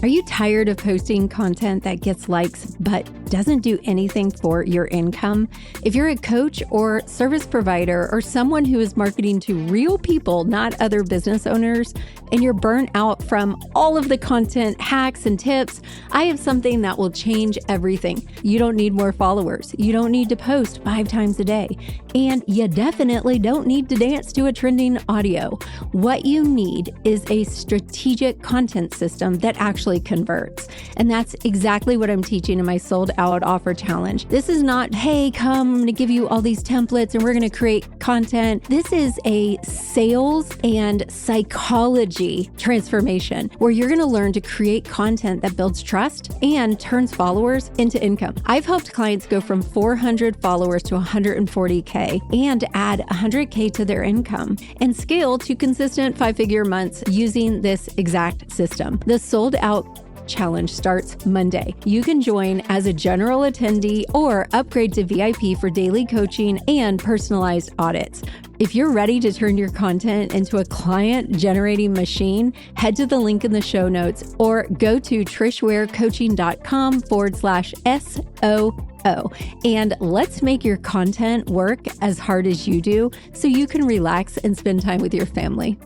Are you tired of posting content that gets likes but doesn't do anything for your income? If you're a coach or service provider or someone who is marketing to real people, not other business owners, and you're burnt out from all of the content hacks and tips, I have something that will change everything. You don't need more followers. You don't need to post 5 times a day. And you definitely don't need to dance to a trending audio. What you need is a strategic content system that actually converts. And that's exactly what I'm teaching in my Sold Out Offer Challenge. This is not, hey, come, I'm going to give you all these templates and we're going to create content. This is a sales and psychology transformation where you're going to learn to create content that builds trust and turns followers into income. I've helped clients go from 400 followers to 140K and add 100K to their income and scale to consistent 5-figure months using this exact system. The Sold Out Challenge starts Monday. You can join as a general attendee or upgrade to VIP for daily coaching and personalized audits. If you're ready to turn your content into a client-generating machine, head to the link in the show notes or go to trishwarecoaching.com/SOO. And let's make your content work as hard as you do so you can relax and spend time with your family.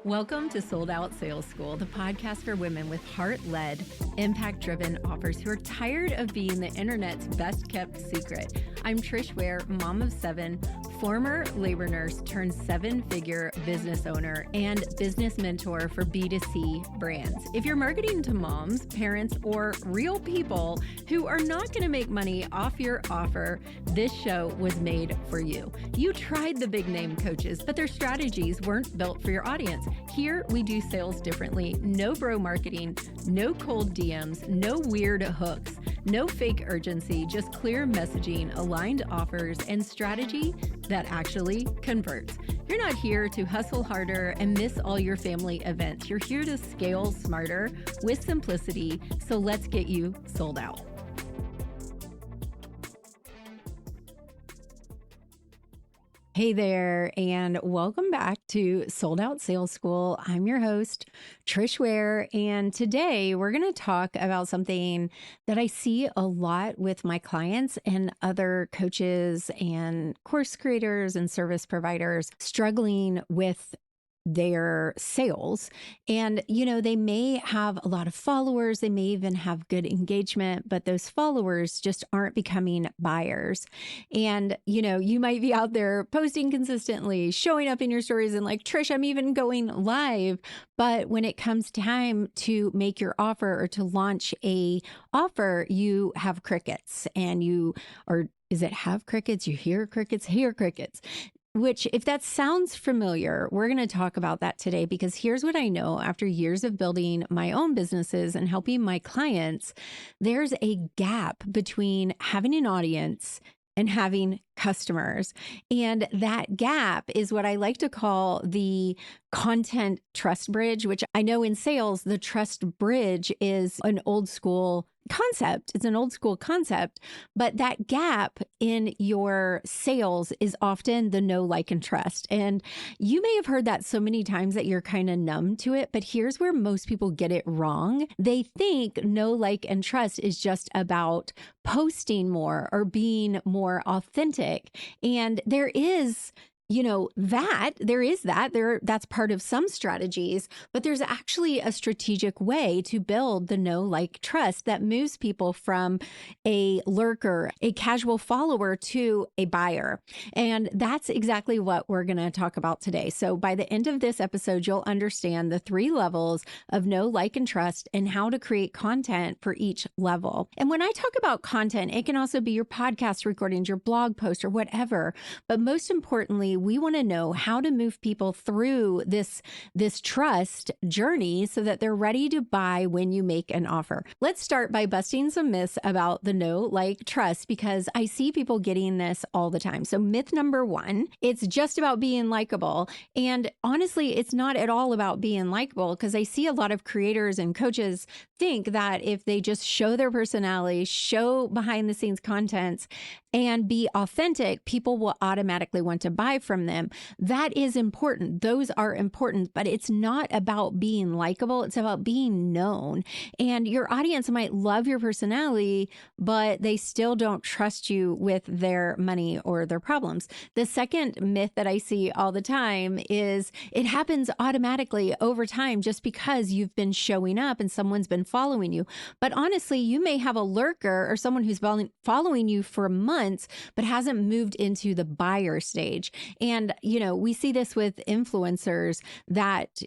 Welcome to Sold Out Sales School, the podcast for women with heart-led, impact-driven offers who are tired of being the internet's best-kept secret. I'm Trish Ware, mom of 7, former labor nurse turned 7-figure business owner and business mentor for B2C brands. If you're marketing to moms, parents, or real people who are not going to make money off your offer, this show was made for you. You tried the big name coaches, but their strategies weren't built for your audience. Here, we do sales differently. No bro marketing, no cold DMs, no weird hooks, no fake urgency, just clear messaging, aligned offers, and strategy that actually converts. You're not here to hustle harder and miss all your family events. You're here to scale smarter with simplicity. So let's get you sold out. Hey there, and welcome back to Sold Out Sales School. I'm your host, Trish Ware, and today we're going to talk about something that I see a lot with my clients and other coaches and course creators and service providers struggling with their sales. And, they may have a lot of followers, they may even have good engagement, but those followers just aren't becoming buyers. And, you might be out there posting consistently, showing up in your stories and like, Trish, I'm even going live. But when it comes time to make your offer or to launch a offer, you have crickets is it have crickets? You hear crickets. Which, if that sounds familiar, we're going to talk about that today, because here's what I know after years of building my own businesses and helping my clients. There's a gap between having an audience and having customers. And that gap is what I like to call the content trust bridge, which I know in sales, the trust bridge is an old school concept. It's an old school concept, but that gap in your sales is often the know, like, and trust. And you may have heard that so many times that you're kind of numb to it, but here's where most people get it wrong. They think know, like, and trust is just about posting more or being more authentic. And there is that's part of some strategies, but there's actually a strategic way to build the know, like, trust that moves people from a lurker, a casual follower, to a buyer. And that's exactly what we're going to talk about today. So by the end of this episode, you'll understand the 3 levels of know, like, and trust and how to create content for each level. And when I talk about content, it can also be your podcast recordings, your blog post, or whatever. But most importantly, we want to know how to move people through this trust journey so that they're ready to buy when you make an offer. Let's start by busting some myths about the know, like, trust, because I see people getting this all the time. So myth number 1, it's just about being likable. And honestly, it's not at all about being likable, because I see a lot of creators and coaches think that if they just show their personality, show behind the scenes contents, and be authentic, people will automatically want to buy from them. That is important. Those are important, but it's not about being likable. It's about being known. And your audience might love your personality, but they still don't trust you with their money or their problems. The second myth that I see all the time is it happens automatically over time just because you've been showing up and someone's been following you. But honestly, you may have a lurker or someone who's following you for months, but hasn't moved into the buyer stage. And, we see this with influencers that,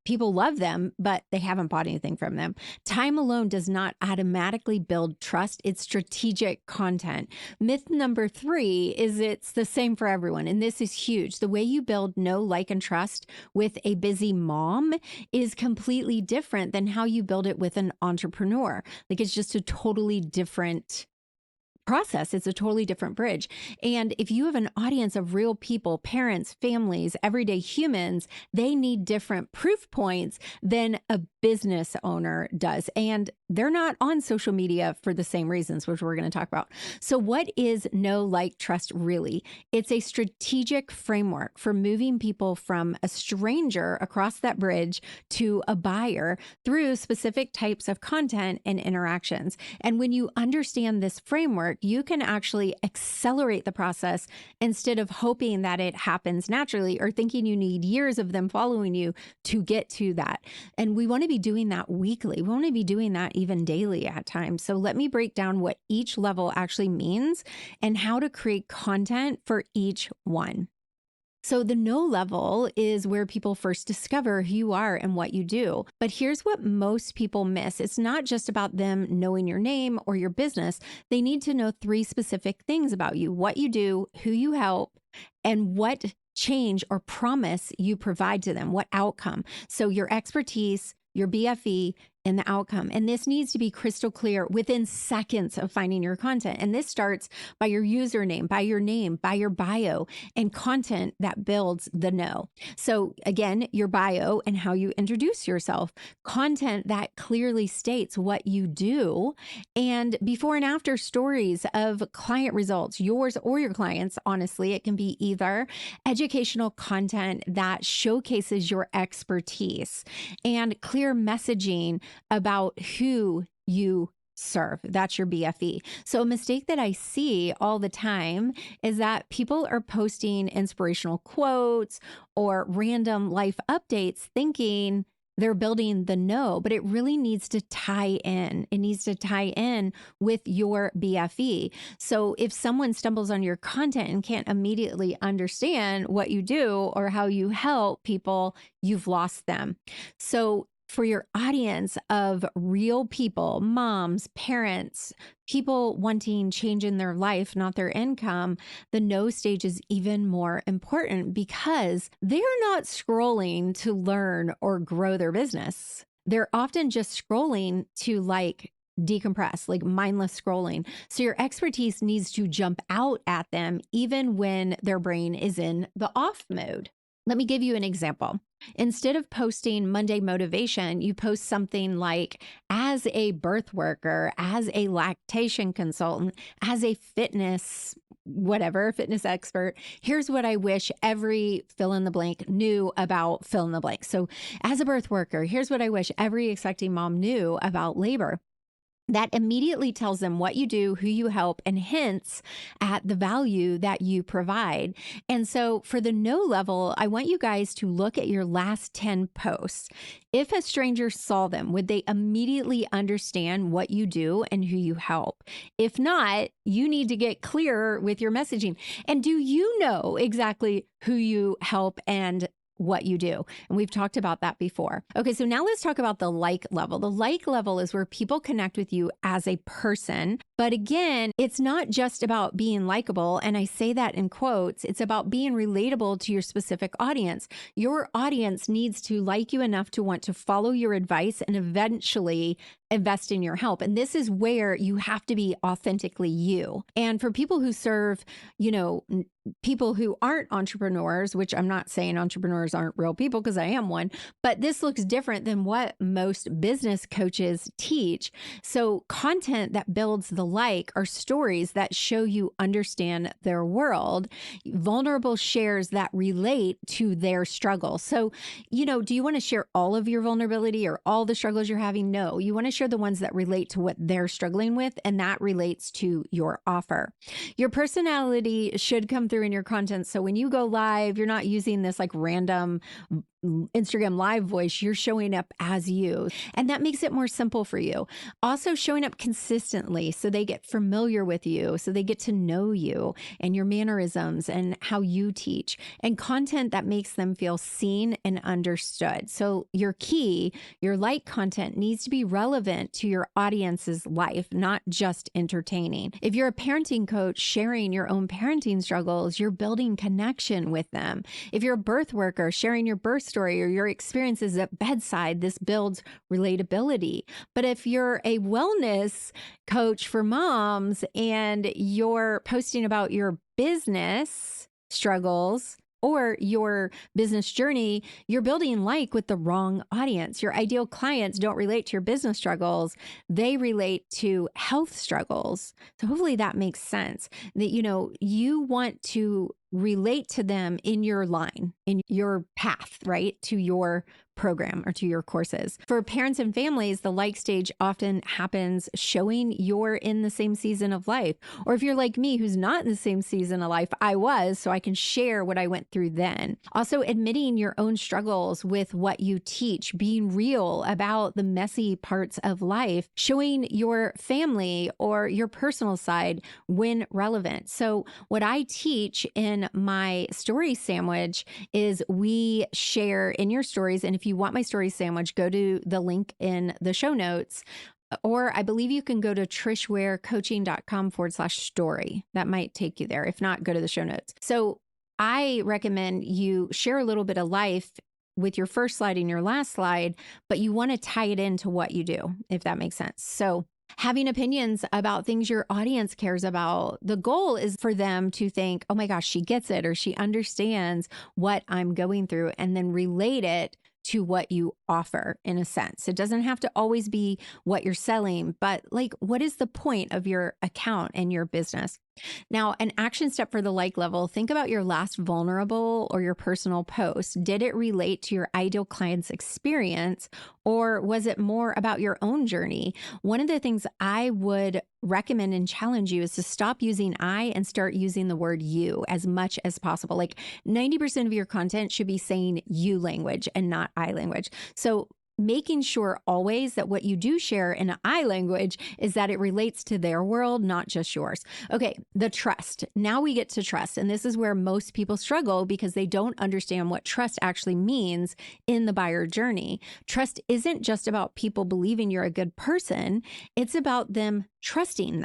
people love them, but they haven't bought anything from them. Time alone does not automatically build trust. It's strategic content. Myth number 3 is it's the same for everyone. And this is huge. The way you build know, like, and trust with a busy mom is completely different than how you build it with an entrepreneur. Like, it's just a totally different process. It's a totally different bridge. And if you have an audience of real people, parents, families, everyday humans, they need different proof points than a business owner does. And they're not on social media for the same reasons, which we're going to talk about. So what is know, like, trust really? It's a strategic framework for moving people from a stranger across that bridge to a buyer through specific types of content and interactions. And when you understand this framework, you can actually accelerate the process instead of hoping that it happens naturally or thinking you need years of them following you to get to that. And we want to be doing that weekly. We want to be doing that even daily at times. So let me break down what each level actually means and how to create content for each one. So the know level is where people first discover who you are and what you do. But here's what most people miss. It's not just about them knowing your name or your business. They need to know 3 specific things about you: what you do, who you help, and what change or promise you provide to them, what outcome. So your expertise, your BFE, and the outcome. And this needs to be crystal clear within seconds of finding your content. And this starts by your username, by your name, by your bio, and content that builds the know. So again, your bio and how you introduce yourself, content that clearly states what you do, and before and after stories of client results, yours or your clients. Honestly, it can be either. Educational content that showcases your expertise, and clear messaging about who you serve. That's your BFE. So a mistake that I see all the time is that people are posting inspirational quotes or random life updates thinking they're building the know, but it really needs to tie in. It needs to tie in with your BFE. So if someone stumbles on your content and can't immediately understand what you do or how you help people, you've lost them. So for your audience of real people, moms, parents, people wanting change in their life, not their income, the know stage is even more important because they're not scrolling to learn or grow their business. They're often just scrolling to decompress, like mindless scrolling. So your expertise needs to jump out at them even when their brain is in the off mode. Let me give you an example. Instead of posting Monday motivation, you post something like, as a birth worker, as a lactation consultant, as a fitness expert, here's what I wish every fill in the blank knew about fill in the blank. So as a birth worker, here's what I wish every expecting mom knew about labor. That immediately tells them what you do, who you help, and hints at the value that you provide. And so for the know level, I want you guys to look at your last 10 posts. If a stranger saw them, would they immediately understand what you do and who you help? If not, you need to get clearer with your messaging. And do you know exactly who you help and what you do? And we've talked about that before. Okay, so now let's talk about the like level. The like level is where people connect with you as a person. But again, it's not just about being likable. And I say that in quotes. It's about being relatable to your specific audience. Your audience needs to like you enough to want to follow your advice and eventually invest in your help. And this is where you have to be authentically you. And for people who serve, people who aren't entrepreneurs, which I'm not saying entrepreneurs aren't real people because I am one, but this looks different than what most business coaches teach. So content that builds the like are stories that show you understand their world, vulnerable shares that relate to their struggle. So, do you want to share all of your vulnerability or all the struggles you're having? No, you want to share the ones that relate to what they're struggling with, and that relates to your offer. Your personality should come through in your content. So when you go live, you're not using this like random Instagram live voice, you're showing up as you. And that makes it more simple for you. Also showing up consistently so they get familiar with you, so they get to know you and your mannerisms and how you teach, and content that makes them feel seen and understood. So your like content needs to be relevant to your audience's life, not just entertaining. If you're a parenting coach sharing your own parenting struggles, you're building connection with them. If you're a birth worker sharing your birth story or your experiences at bedside, this builds relatability. But if you're a wellness coach for moms and you're posting about your business struggles or your business journey, you're building like with the wrong audience. Your ideal clients don't relate to your business struggles. They relate to health struggles. So hopefully that makes sense that, you want to relate to them in your line, in your path, right? To your program or to your courses. For parents and families, the like stage often happens showing you're in the same season of life. Or if you're like me, who's not in the same season of life, I was, so I can share what I went through then. Also admitting your own struggles with what you teach, being real about the messy parts of life, showing your family or your personal side when relevant. So what I teach in my story sandwich is we share in your stories. And if you want my story sandwich, go to the link in the show notes, or I believe you can go to trishwarecoaching.com/story. That might take you there. If not, go to the show notes. So I recommend you share a little bit of life with your first slide and your last slide, but you want to tie it into what you do, if that makes sense. So having opinions about things your audience cares about. The goal is for them to think, oh my gosh, she gets it, or she understands what I'm going through, and then relate it to what you offer in a sense. It doesn't have to always be what you're selling, but like, what is the point of your account and your business? Now, an action step for the like level, think about your last vulnerable or your personal post. Did it relate to your ideal client's experience, or was it more about your own journey? One of the things I would recommend and challenge you is to stop using I and start using the word you as much as possible. Like 90% of your content should be saying you language and not I language. So making sure always that what you do share in I language is that it relates to their world, not just yours. Okay, the trust. Now we get to trust. And this is where most people struggle because they don't understand what trust actually means in the buyer journey. Trust isn't just about people believing you're a good person. It's about them trusting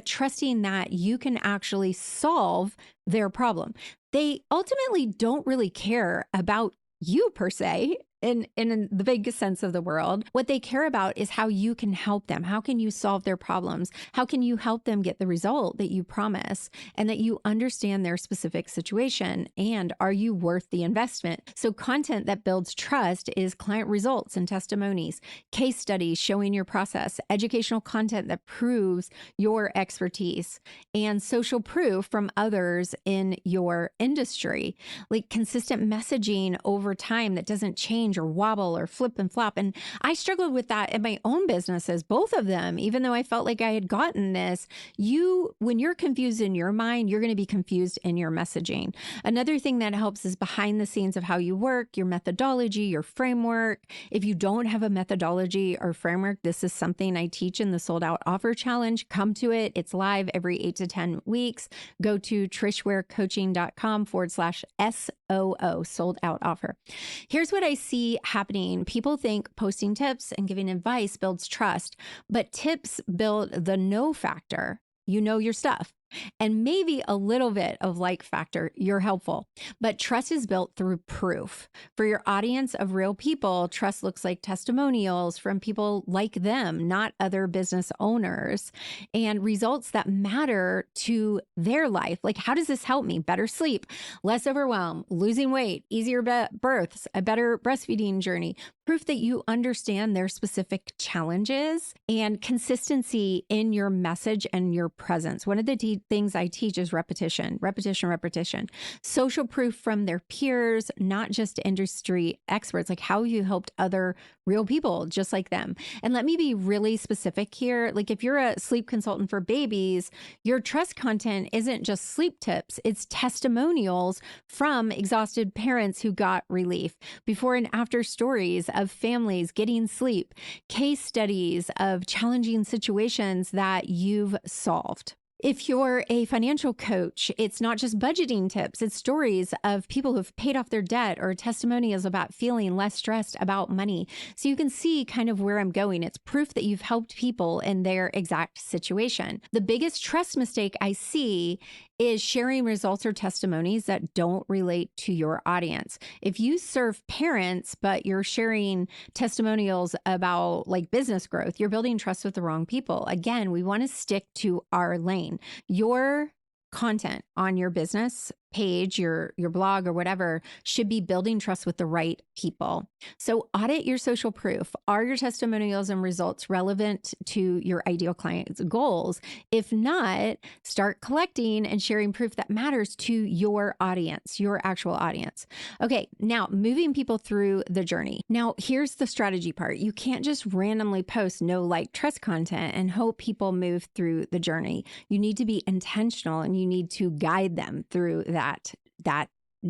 trusting that you can actually solve their problem. They ultimately don't really care about you per se. In the biggest sense of the world, what they care about is how you can help them. How can you solve their problems? How can you help them get the result that you promise, and that you understand their specific situation? And are you worth the investment? So content that builds trust is client results and testimonies, case studies showing your process, educational content that proves your expertise, and social proof from others in your industry. Like consistent messaging over time that doesn't change or wobble or flip and flop. And I struggled with that in my own businesses, both of them, even though I felt like I had gotten this. When you're confused in your mind, you're going to be confused in your messaging. Another thing that helps is behind the scenes of how you work, your methodology, your framework. If you don't have a methodology or framework, this is something I teach in the Sold Out Offer Challenge. Come to it. It's live every 8 to 10 weeks. Go to trishwarecoaching.com/SOO, Sold Out Offer. Here's what I see happening. People think posting tips and giving advice builds trust, but tips build the know factor. You know your stuff. and maybe a little bit of like factor, you're helpful. But trust is built through proof. For your audience of real people, trust looks like testimonials from people like them, not other business owners, and results that matter to their life. Like, how does this help me? Better sleep, less overwhelm, losing weight, easier births, a better breastfeeding journey. Proof that you understand their specific challenges and consistency in your message and your presence. One of the things I teach is repetition, repetition, repetition. Social proof from their peers, not just industry experts, like how you helped other real people just like them. And let me be really specific here. Like if you're a sleep consultant for babies, your trust content isn't just sleep tips, it's testimonials from exhausted parents who got relief, before and after stories of families getting sleep, case studies of challenging situations that you've solved. If you're a financial coach, it's not just budgeting tips, it's stories of people who've paid off their debt or testimonials about feeling less stressed about money. So you can see kind of where I'm going. It's proof that you've helped people in their exact situation. The biggest trust mistake I see is sharing results or testimonies that don't relate to your audience. If you serve parents, but you're sharing testimonials about like business growth, you're building trust with the wrong people. Again, we want to stick to our lane. Your content on your business page, your blog or whatever should be building trust with the right people. So audit your social proof. Are your testimonials and results relevant to your ideal client's goals? If not, start collecting and sharing proof that matters to your audience, your actual audience. Okay, now moving people through the journey. Now here's the strategy part. You can't just randomly post no like trust content and hope people move through the journey. You need to be intentional and you need to guide them through that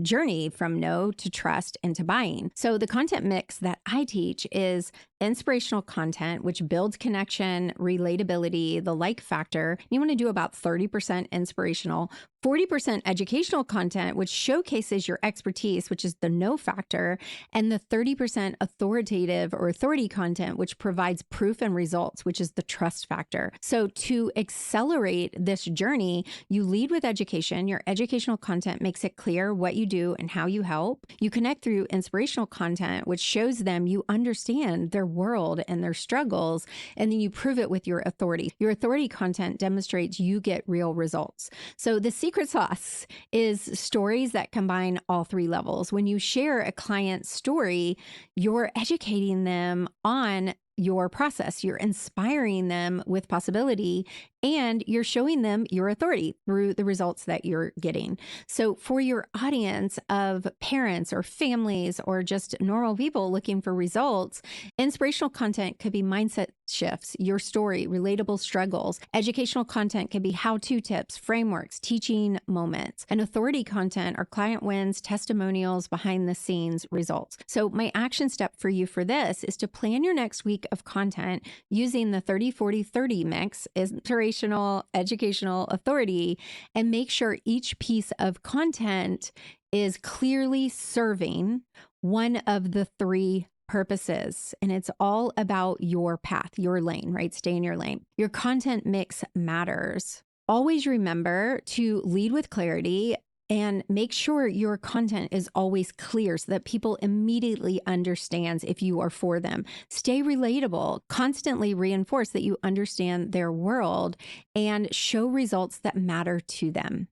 journey from no to trust and to buying. So the content mix that I teach is inspirational content, which builds connection, relatability, the like factor. You want to do about 30% inspirational, 40% educational content, which showcases your expertise, which is the no factor, and the 30% authoritative or authority content, which provides proof and results, which is the trust factor. So to accelerate this journey, you lead with education. Your educational content makes it clear what you do and how you help. You connect through inspirational content, which shows them you understand their world and their struggles, and then you prove it with your authority. Your authority content demonstrates you get real results. So the secret sauce is stories that combine all three levels. When you share a client's story, you're educating them on your process, you're inspiring them with possibility, and you're showing them your authority through the results that you're getting. So for your audience of parents or families or just normal people looking for results, inspirational content could be mindset shifts, your story, relatable struggles. Educational content can be how-to tips, frameworks, teaching moments. And authority content are client wins, testimonials, behind the scenes results. So my action step for you for this is to plan your next week of content using the 30-40-30 mix, inspirational, educational, authority, and make sure each piece of content is clearly serving one of the three purposes. And it's all about your path, your lane, right? Stay in your lane. Your content mix matters. Always remember to lead with clarity and make sure your content is always clear so that people immediately understands if you are for them. Stay relatable, constantly reinforce that you understand their world, and show results that matter to them.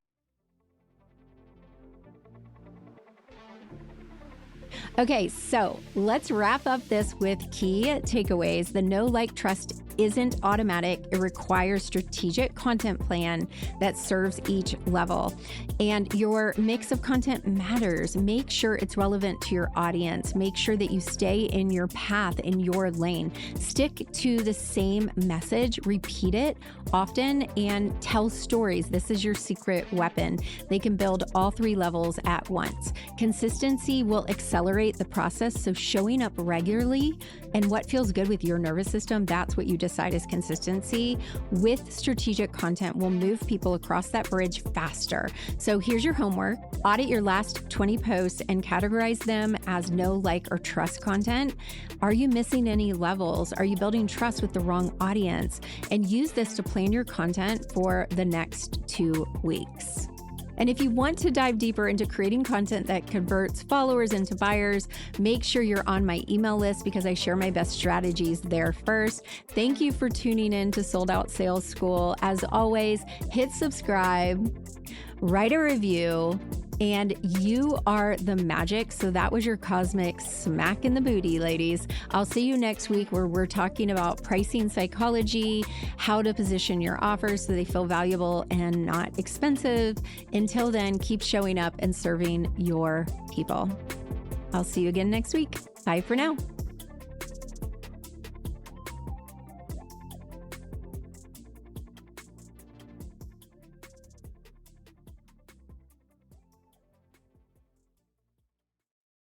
Okay, so let's wrap up this with key takeaways. The know, like, trust isn't automatic. It requires strategic content plan that serves each level. And your mix of content matters. Make sure it's relevant to your audience. Make sure that you stay in your path, in your lane. Stick to the same message, repeat it often, and tell stories. This is your secret weapon. They can build all three levels at once. Consistency will accelerate the process. So showing up regularly and what feels good with your nervous system, that's what you decide decide is consistency with strategic content will move people across that bridge faster. So here's your homework. Audit your last 20 posts and categorize them as no, like, or trust content. Are you missing any levels? Are you building trust with the wrong audience? And use this to plan your content for the next 2 weeks. And if you want to dive deeper into creating content that converts followers into buyers, make sure you're on my email list because I share my best strategies there first. Thank you for tuning in to Sold Out Sales School. As always, hit subscribe, write a review, and you are the magic. So that was your cosmic smack in the booty, ladies. I'll see you next week where we're talking about pricing psychology, how to position your offers so they feel valuable and not expensive. Until then, keep showing up and serving your people. I'll see you again next week. Bye for now.